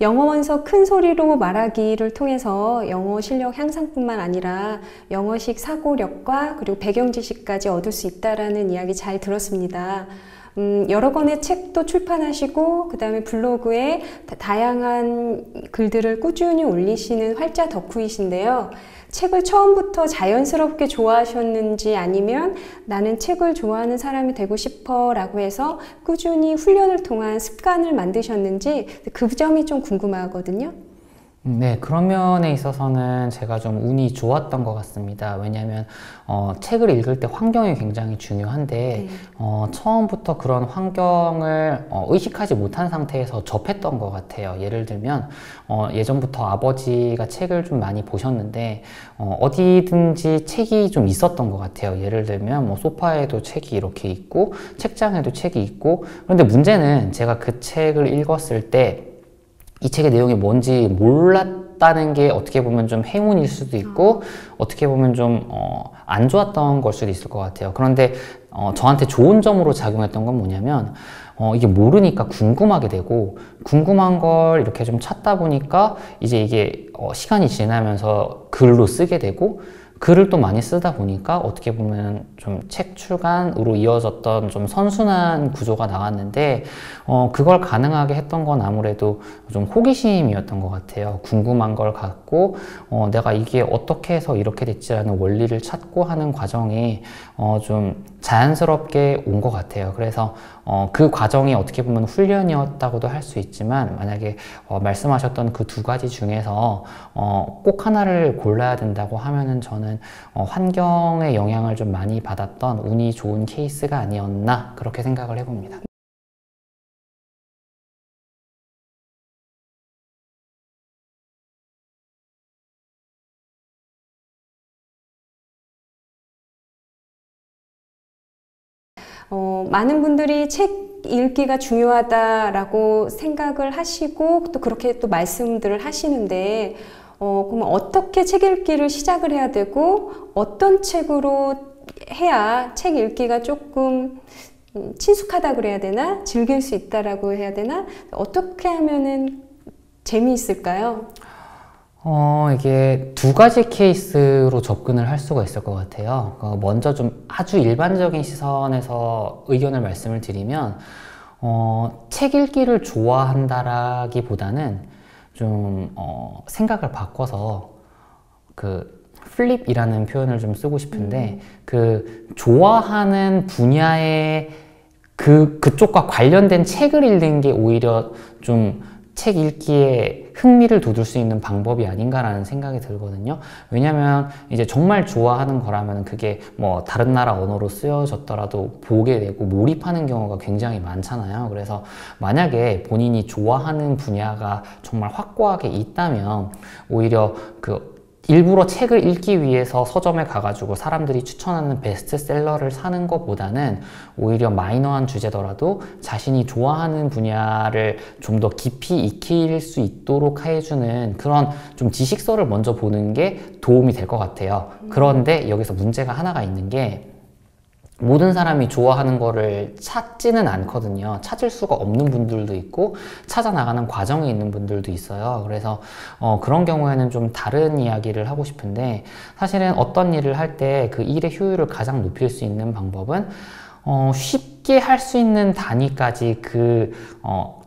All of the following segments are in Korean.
영어 원서 큰 소리로 말하기를 통해서 영어 실력 향상뿐만 아니라 영어식 사고력과 그리고 배경 지식까지 얻을 수 있다라는 이야기 잘 들었습니다. 여러 권의 책도 출판하시고 그 다음에 블로그에 다양한 글들을 꾸준히 올리시는 활자 덕후이신데요. 책을 처음부터 자연스럽게 좋아하셨는지 아니면 나는 책을 좋아하는 사람이 되고 싶어 라고 해서 꾸준히 훈련을 통한 습관을 만드셨는지 그 점이 좀 궁금하거든요. 네, 그런 면에 있어서는 제가 좀 운이 좋았던 것 같습니다. 왜냐하면 책을 읽을 때 환경이 굉장히 중요한데 처음부터 그런 환경을 의식하지 못한 상태에서 접했던 것 같아요. 예를 들면 예전부터 아버지가 책을 좀 많이 보셨는데 어디든지 책이 좀 있었던 것 같아요. 예를 들면 뭐 소파에도 책이 이렇게 있고 책장에도 책이 있고, 그런데 문제는 제가 그 책을 읽었을 때 이 책의 내용이 뭔지 몰랐다는 게 어떻게 보면 좀 행운일 수도 있고 어떻게 보면 좀 안 좋았던 걸 수도 있을 것 같아요. 그런데 저한테 좋은 점으로 작용했던 건 뭐냐면 이게 모르니까 궁금하게 되고, 궁금한 걸 이렇게 좀 찾다 보니까 이제 이게 시간이 지나면서 글로 쓰게 되고, 글을 또 많이 쓰다 보니까 어떻게 보면 좀 책 출간으로 이어졌던 좀 선순환 구조가 나왔는데 그걸 가능하게 했던 건 아무래도 좀 호기심이었던 것 같아요. 궁금한 걸 갖고 내가 이게 어떻게 해서 이렇게 됐지라는 원리를 찾고 하는 과정이 좀 자연스럽게 온 것 같아요. 그래서 그 과정이 어떻게 보면 훈련이었다고도 할 수 있지만, 만약에 말씀하셨던 그 두 가지 중에서 꼭 하나를 골라야 된다고 하면은 저는 환경의 영향을 좀 많이 받았던 운이 좋은 케이스가 아니었나, 그렇게 생각을 해봅니다. 많은 분들이 책 읽기가 중요하다라고 생각을 하시고 또 그렇게 또 말씀들을 하시는데 그럼 어떻게 책 읽기를 시작을 해야 되고 어떤 책으로 해야 책 읽기가 조금 친숙하다 그래야 되나? 즐길 수 있다라고 해야 되나? 어떻게 하면은 재미있을까요? 이게 두 가지 케이스로 접근을 할 수가 있을 것 같아요. 먼저 좀 아주 일반적인 시선에서 의견을 말씀을 드리면, 책 읽기를 좋아한다라기보다는 좀, 생각을 바꿔서 플립이라는 표현을 좀 쓰고 싶은데, 좋아하는 분야의 그쪽과 관련된 책을 읽는 게 오히려 좀 책 읽기에 흥미를 돋울 수 있는 방법이 아닌가라는 생각이 들거든요. 왜냐면 이제 정말 좋아하는 거라면 그게 뭐 다른 나라 언어로 쓰여졌더라도 보게 되고 몰입하는 경우가 굉장히 많잖아요. 그래서 만약에 본인이 좋아하는 분야가 정말 확고하게 있다면 오히려 일부러 책을 읽기 위해서 서점에 가가지고 사람들이 추천하는 베스트셀러를 사는 것보다는 오히려 마이너한 주제더라도 자신이 좋아하는 분야를 좀 더 깊이 익힐 수 있도록 해주는 그런 좀 지식서를 먼저 보는 게 도움이 될 것 같아요. 그런데 여기서 문제가 하나가 있는 게, 모든 사람이 좋아하는 거를 찾지는 않거든요. 찾을 수가 없는 분들도 있고 찾아 나가는 과정에 있는 분들도 있어요. 그래서 그런 경우에는 좀 다른 이야기를 하고 싶은데, 사실은 어떤 일을 할 때 그 일의 효율을 가장 높일 수 있는 방법은 쉽게 할 수 있는 단위까지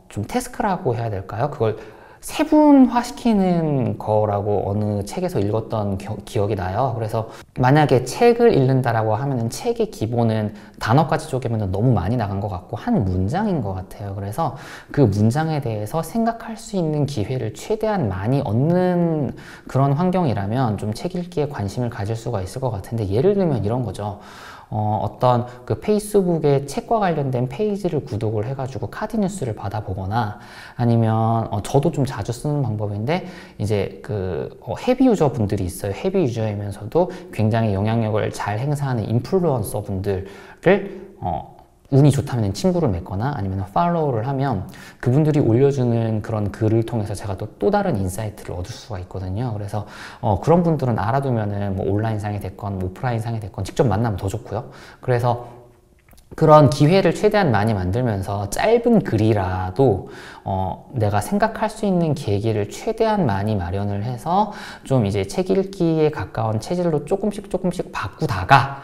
좀 태스크라고 해야 될까요? 그걸 세분화시키는 거라고 어느 책에서 읽었던 기억이 나요. 그래서 만약에 책을 읽는다라고 하면은 책의 기본은 단어까지 쪼개면 너무 많이 나간 것 같고 한 문장인 것 같아요. 그래서 그 문장에 대해서 생각할 수 있는 기회를 최대한 많이 얻는 그런 환경이라면 좀 책 읽기에 관심을 가질 수가 있을 것 같은데, 예를 들면 이런 거죠. 어떤 페이스북에 책과 관련된 페이지를 구독을 해가지고 카드 뉴스를 받아보거나, 아니면 저도 좀 자주 쓰는 방법인데, 이제 헤비 유저 분들이 있어요. 헤비 유저이면서도 굉장히 영향력을 잘 행사하는 인플루언서 분들을 운이 좋다면 친구를 맺거나 아니면 팔로우를 하면 그분들이 올려주는 그런 글을 통해서 제가 또 다른 인사이트를 얻을 수가 있거든요. 그래서 그런 분들은 알아두면은 뭐 온라인상이 됐건 오프라인상이 됐건 직접 만나면 더 좋고요. 그래서 그런 기회를 최대한 많이 만들면서 짧은 글이라도 내가 생각할 수 있는 계기를 최대한 많이 마련을 해서 좀 이제 책 읽기에 가까운 체질로 조금씩 바꾸다가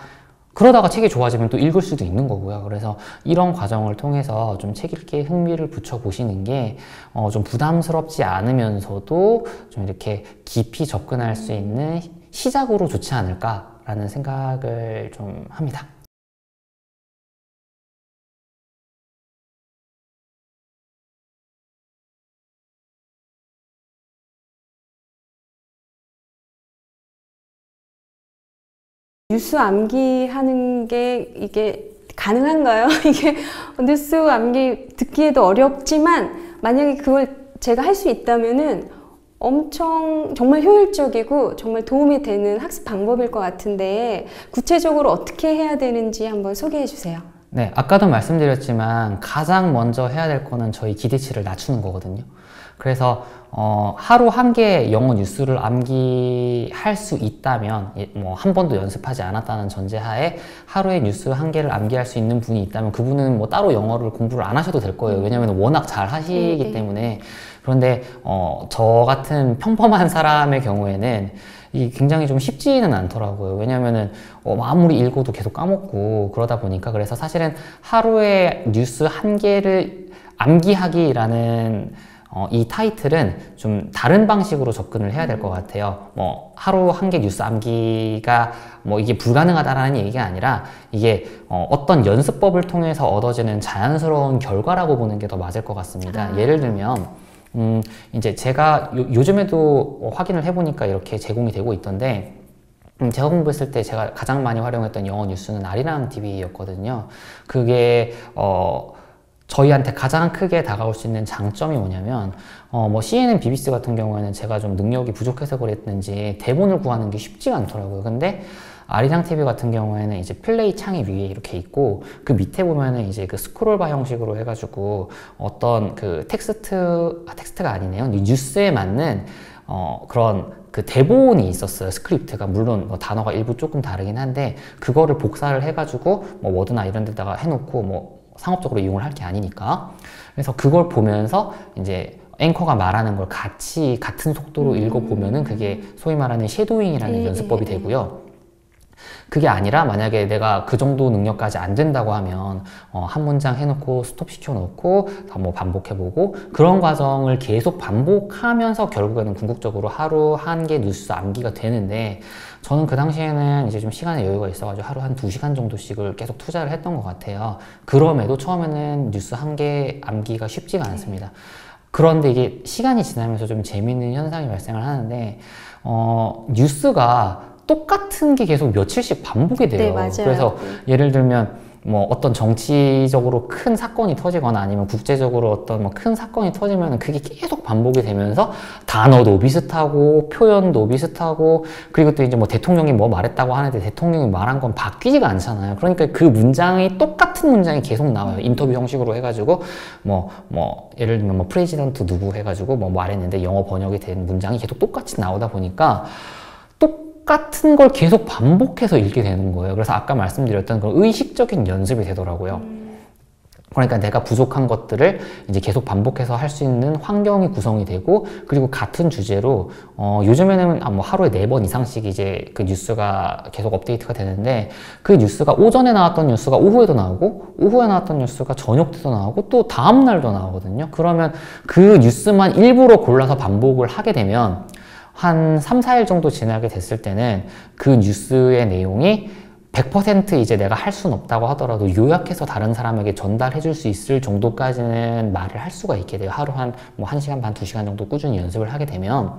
그러다가 책이 좋아지면 또 읽을 수도 있는 거고요. 그래서 이런 과정을 통해서 좀 책 읽기에 흥미를 붙여보시는 게 좀 부담스럽지 않으면서도 좀 이렇게 깊이 접근할 수 있는 시작으로 좋지 않을까라는 생각을 좀 합니다. 뉴스 암기하는 게 이게 가능한가요? 이게 뉴스 암기 듣기에도 어렵지만 만약에 그걸 제가 할 수 있다면은 엄청 정말 효율적이고 정말 도움이 되는 학습 방법일 것 같은데 구체적으로 어떻게 해야 되는지 한번 소개해 주세요. 네, 아까도 말씀드렸지만 가장 먼저 해야 될 거는 저희 기대치를 낮추는 거거든요. 그래서 하루 한 개 영어 뉴스를 암기할 수 있다면, 뭐 한 번도 연습하지 않았다는 전제하에 하루에 뉴스 한 개를 암기할 수 있는 분이 있다면 그분은 뭐 따로 영어를 공부를 안 하셔도 될 거예요. 왜냐면 워낙 잘 하시기 때문에. 그런데 저 같은 평범한 사람의 경우에는 이게 굉장히 좀 쉽지는 않더라고요. 왜냐면은 아무리 읽어도 계속 까먹고 그러다 보니까. 그래서 사실은 하루에 뉴스 한 개를 암기하기라는 이 타이틀은 좀 다른 방식으로 접근을 해야 될 것 같아요. 뭐 하루 한 개 뉴스 암기가 뭐 이게 불가능하다라는 얘기가 아니라 이게 어떤 연습법을 통해서 얻어지는 자연스러운 결과라고 보는 게 더 맞을 것 같습니다. 예를 들면 이제 제가 요즘에도 확인을 해보니까 이렇게 제공이 되고 있던데, 제가 공부했을 때 제가 가장 많이 활용했던 영어 뉴스는 아리랑 TV였거든요. 그게 저희한테 가장 크게 다가올 수 있는 장점이 뭐냐면 뭐 CNN, BBC 같은 경우에는 제가 좀 능력이 부족해서 그랬는지 대본을 구하는 게 쉽지가 않더라고요. 근데 아리랑 TV 같은 경우에는 이제 플레이 창이 위에 이렇게 있고 그 밑에 보면은 이제 그 스크롤바 형식으로 해가지고 어떤 그 텍스트가 아니네요. 뉴스에 맞는 그런 그 대본이 있었어요. 스크립트가. 물론 뭐 단어가 일부 조금 다르긴 한데 그거를 복사를 해가지고 뭐 워드나 이런 데다가 해놓고 뭐 상업적으로 이용을 할 게 아니니까. 그래서 그걸 보면서 이제 앵커가 말하는 걸 같은 속도로 읽어보면은 그게 소위 말하는 쉐도잉이라는 연습법이 되고요. 그게 아니라 만약에 내가 그 정도 능력까지 안 된다고 하면 한 문장 해놓고 스톱 시켜놓고 뭐 반복해보고 그런 과정을 계속 반복하면서 결국에는 궁극적으로 하루 한 개 뉴스 암기가 되는데, 저는 그 당시에는 이제 좀 시간에 여유가 있어가지고 하루 한 2시간 정도씩을 계속 투자를 했던 것 같아요. 그럼에도 처음에는 뉴스 한 개 암기가 쉽지가 않습니다. 그런데 이게 시간이 지나면서 좀 재미있는 현상이 발생을 하는데 뉴스가 똑같은 게 계속 며칠씩 반복이 돼요. 네, 맞아요. 그래서 예를 들면 뭐 어떤 정치적으로 큰 사건이 터지거나 아니면 국제적으로 어떤 뭐 큰 사건이 터지면 그게 계속 반복이 되면서 단어도 비슷하고 표현도 비슷하고, 그리고 또 이제 뭐 대통령이 뭐 말했다고 하는데 대통령이 말한 건 바뀌지가 않잖아요. 그러니까 그 문장이 똑같은 문장이 계속 나와요. 인터뷰 형식으로 해가지고 뭐 예를 들면 뭐 프레지던트 누구 해가지고 뭐 말했는데 영어 번역이 된 문장이 계속 똑같이 나오다 보니까 똑같은 걸 계속 반복해서 읽게 되는 거예요. 그래서 아까 말씀드렸던 그런 의식적인 연습이 되더라고요. 그러니까 내가 부족한 것들을 이제 계속 반복해서 할 수 있는 환경이 구성이 되고, 그리고 같은 주제로 요즘에는 뭐 하루에 4번 이상씩 이제 그 뉴스가 계속 업데이트가 되는데, 그 뉴스가 오전에 나왔던 뉴스가 오후에도 나오고 오후에 나왔던 뉴스가 저녁 때도 나오고 또 다음 날도 나오거든요. 그러면 그 뉴스만 일부러 골라서 반복을 하게 되면 한 3, 4일 정도 지나게 됐을 때는 그 뉴스의 내용이 100% 이제 내가 할 수는 없다고 하더라도 요약해서 다른 사람에게 전달해 줄 수 있을 정도까지는 말을 할 수가 있게 돼요. 하루 한 1시간 반, 2시간 정도 꾸준히 연습을 하게 되면.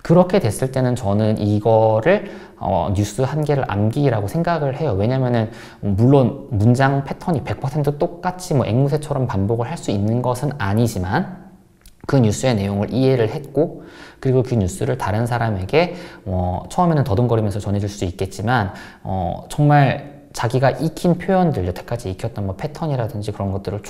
그렇게 됐을 때는 저는 이거를 뉴스 한 개를 암기라고 생각을 해요. 왜냐면은 물론 문장 패턴이 100% 똑같이 뭐 앵무새처럼 반복을 할 수 있는 것은 아니지만 그 뉴스의 내용을 이해를 했고, 그리고 그 뉴스를 다른 사람에게 처음에는 더듬거리면서 전해줄 수 있겠지만 정말 자기가 익힌 표현들, 여태까지 익혔던 뭐 패턴이라든지 그런 것들을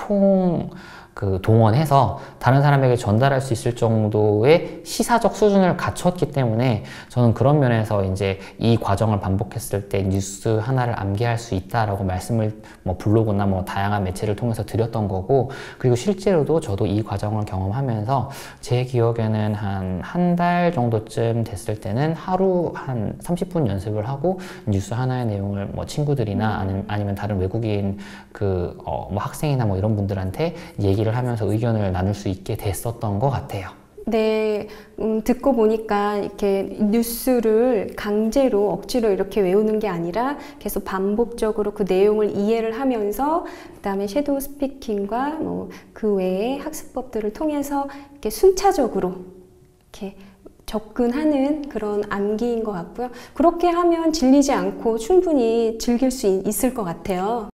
그 동원해서 다른 사람에게 전달할 수 있을 정도의 시사적 수준을 갖췄기 때문에 저는 그런 면에서 이제 이 과정을 반복했을 때 뉴스 하나를 암기할 수 있다라고 말씀을 뭐 블로그나 뭐 다양한 매체를 통해서 드렸던 거고, 그리고 실제로도 저도 이 과정을 경험하면서 제 기억에는 한 달 정도쯤 됐을 때는 하루 한 30분 연습을 하고 뉴스 하나의 내용을 뭐 친구들이나 아니면 다른 외국인 뭐 학생이나 뭐 이런 분들한테 얘기를 하면서 의견을 나눌 수 있게 됐었던 것 같아요. 네, 듣고 보니까 이렇게 뉴스를 강제로 억지로 이렇게 외우는 게 아니라 계속 반복적으로 그 내용을 이해를 하면서 그다음에 섀도우 스피킹과 뭐 그 외의 학습법들을 통해서 이렇게 순차적으로 이렇게 접근하는 그런 암기인 것 같고요. 그렇게 하면 질리지 않고 충분히 즐길 수 있을 것 같아요.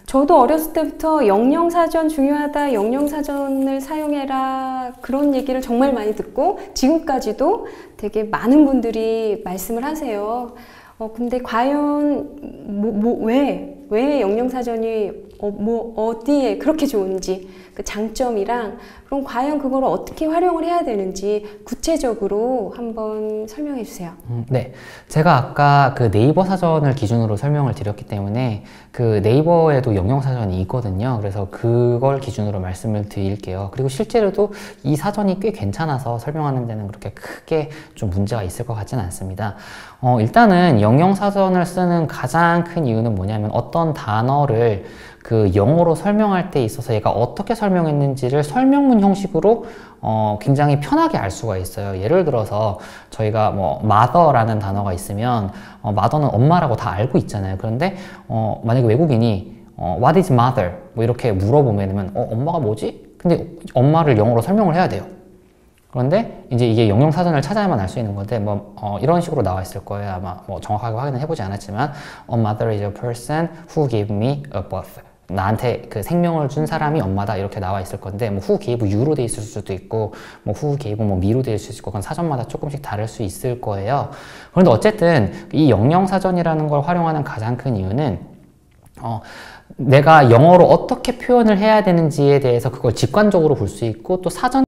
저도 어렸을 때부터 영영사전 중요하다, 영영사전을 사용해라 그런 얘기를 정말 많이 듣고 지금까지도 되게 많은 분들이 말씀을 하세요. 근데 과연 왜 영영사전이 어디에 그렇게 좋은지 그 장점이랑 그럼 과연 그걸 어떻게 활용을 해야 되는지 구체적으로 한번 설명해 주세요. 네, 제가 아까 그 네이버 사전을 기준으로 설명을 드렸기 때문에 그 네이버에도 영영사전이 있거든요. 그래서 그걸 기준으로 말씀을 드릴게요. 그리고 실제로도 이 사전이 꽤 괜찮아서 설명하는 데는 그렇게 크게 좀 문제가 있을 것 같지는 않습니다. 일단은 영영사전을 쓰는 가장 큰 이유는 뭐냐면 어떤 단어를 그 영어로 설명할 때 있어서 얘가 어떻게 설명했는지를 설명문 형식으로 굉장히 편하게 알 수가 있어요. 예를 들어서 저희가 뭐 mother라는 단어가 있으면 mother는 엄마라고 다 알고 있잖아요. 그런데 만약에 외국인이 what is mother? 뭐 이렇게 물어보면 엄마가 뭐지? 근데 엄마를 영어로 설명을 해야 돼요. 그런데 이제 이게 영영사전을 찾아야만 알 수 있는 건데 이런 식으로 나와 있을 거예요. 아마 뭐 정확하게 확인은 해보지 않았지만 A mother is a person who gave me a birth. 나한테 그 생명을 준 사람이 엄마다 이렇게 나와 있을 건데 뭐 who gave you로 돼 있을 수도 있고 뭐 who gave 뭐 me로 돼 있을 수 있고 그건 사전마다 조금씩 다를 수 있을 거예요. 그런데 어쨌든 이 영영사전이라는 걸 활용하는 가장 큰 이유는 내가 영어로 어떻게 표현을 해야 되는지에 대해서 그걸 직관적으로 볼 수 있고 또 사전